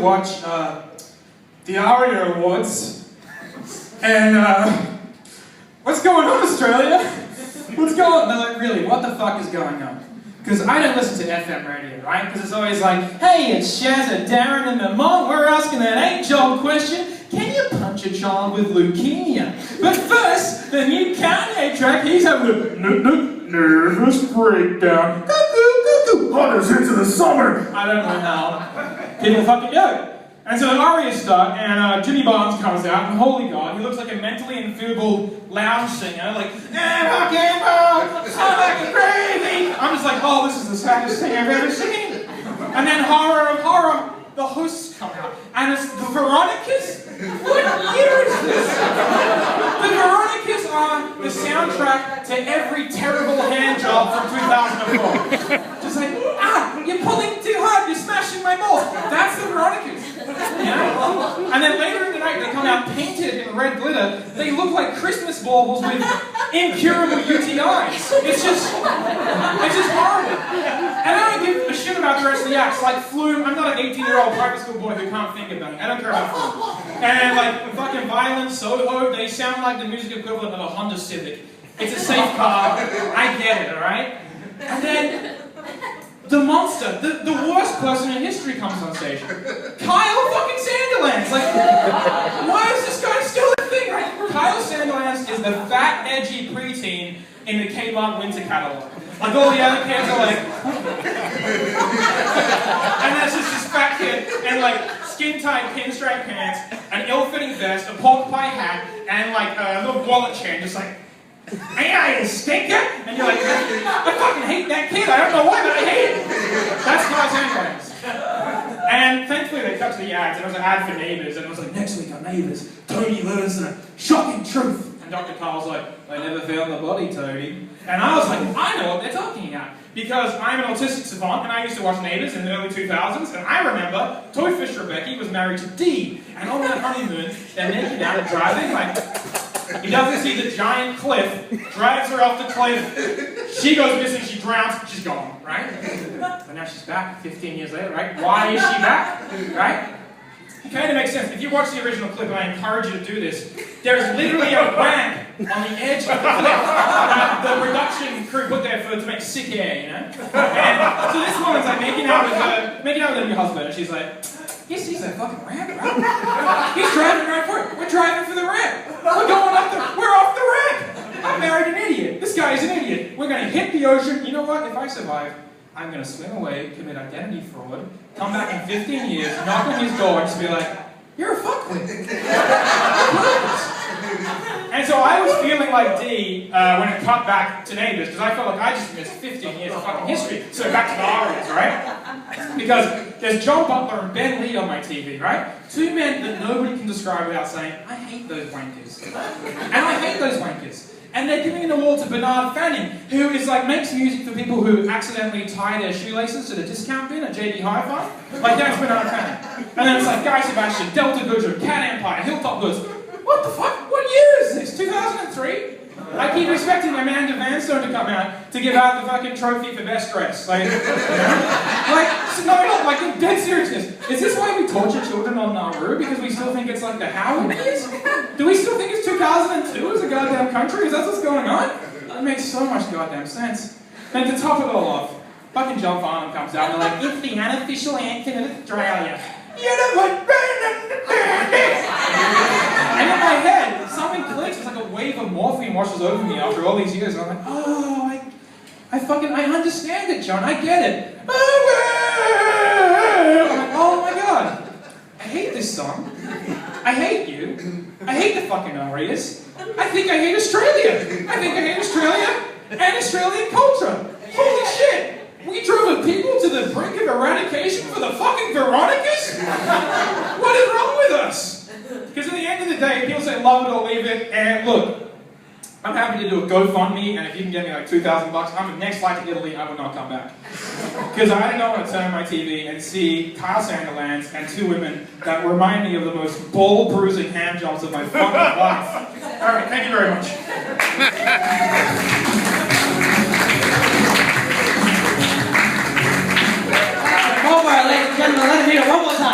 watch the ARIA Awards, and what's going on, Australia? What's going on? They're like, really, what the fuck is going on? Because I don't listen to FM radio, right? Because it's always like, hey, it's Shazza, Darren, and Lamont. We're asking that age-old question. Can you punch a child with leukemia? But first, the new Kanye track, he's having a nervous breakdown. Cuckoo, hunters into the summer. I don't know how people fucking do it. And so the ARIAs start, and Jimmy Barnes comes out, and holy God, he looks like a mentally enfeebled lounge singer, like, rock and roll, I'm like crazy. I'm just like, oh, this is the saddest thing I've ever seen. And then horror of horror, the hosts come out, and it's the Veronicas. What year is this? The Veronicas are the soundtrack to every terrible hand job from 2004. Just like, you're pulling too hard, you're smashing my balls. That's the Veronicas. You know? And then later in the night, they come out painted in red glitter. They look like Christmas baubles with incurable UTIs. It's just horrible. And I don't give a shit about the rest of the acts. Like Flume, I'm not an 18-year-old private school boy who can't think about it. I don't care about Flume. And like fucking Violent, Soho, they sound like the music equivalent of a Honda Civic. It's a safe car. I get it, alright? And then the monster, the worst person in history comes on stage. Kyle fucking Sandilands. Like, why is this guy still a thing, right? Kyle Sandilands is the fat, edgy preteen in the Kmart winter catalog. Like all the other kids are like, and that's just this fat kid in like skin-tight pinstripe pants, an ill-fitting vest, a pork pie hat, and like a little wallet chain, just like, ain't I a stinker? And you're like, I fucking hate that kid. I don't know why, but I hate it. That's Kyle Sandilands. And thankfully they cut to the ads, and it was an ad for Neighbours, and it was like, next week on Neighbours, Tony learns the shocking truth. And Dr. Carl's like, I never found the body, Tony. And I was like, I know what they're talking about. Because I'm an autistic savant, and I used to watch Neighbours in the early 2000s, and I remember Toy Fisher Becky was married to Dee, and on that honeymoon, they're making out and driving, like, he doesn't see the giant cliff, drags her off the cliff, she goes missing, she drowns, she's gone, right? But now she's back 15 years later, right? Why is she back, right? It kind of makes sense. If you watch the original clip, and I encourage you to do this, there's literally a ramp on the edge of the cliff that the production crew put there to make sick air, you know? And so this woman's like making out with her new husband, and she's like, he sees that fucking ramp, right? He's driving right for it. We're driving for the ramp. We're off the ramp. I married an idiot. This guy is an idiot. We're gonna hit the ocean. You know what? If I survive, I'm gonna swim away, commit identity fraud, come back in 15 years, knock on his door, and just be like, you're a fuckwit. And so I was feeling like Dee when it cut back to Neighbours, because I felt like I just missed 15 years of fucking history. So back to the ARIAs, right? Because there's John Butler and Ben Lee on my TV, right? Two men that nobody can describe without saying, I hate those wankers. And I hate those wankers. And they're giving an award to Bernard Fanning, who is like makes music for people who accidentally tie their shoelaces to the discount bin at JB Hi-Fi. Like that's Bernard Fanning. And then it's like Guy Sebastian, Delta Goodrich, Cat Empire, Hilltop Goods. What the fuck? What year is this? 2003? I keep expecting Amanda Vanstone to come out to give out the fucking trophy for best dress. Like, in dead seriousness. Is this why we torture children on Nauru? Because we still think it's like the Howard years? Do we still think it's 2002 as a goddamn country? Is that what's going on? It makes so much goddamn sense. And to top it all off, fucking John Farnham comes out and they're like, it's the unofficial anthem of Australia. You know what? And in my head, something clicks. It's like a wave of morphine washes over me after all these years. And I'm like, oh, I understand it, John. I get it. I'm like, oh my God. I hate this song. I hate you. I hate the fucking ARIAs. I think I hate Australia. I think I hate Australia and Australian culture. Holy shit. We drove a people to the brink of eradication for the fucking Veronicas? What is wrong with us? Because at the end of the day, people say love it or leave it, and look, I'm happy to do a GoFundMe, and if you can get me like $2,000, I'm the next flight to Italy, I will not come back. Because I don't want to turn on my TV and see Kyle Sandilands and two women that remind me of the most ball-bruising hand jobs of my fucking life. Alright, thank you very much. Marlborough, ladies and gentlemen, let him hear it one more time.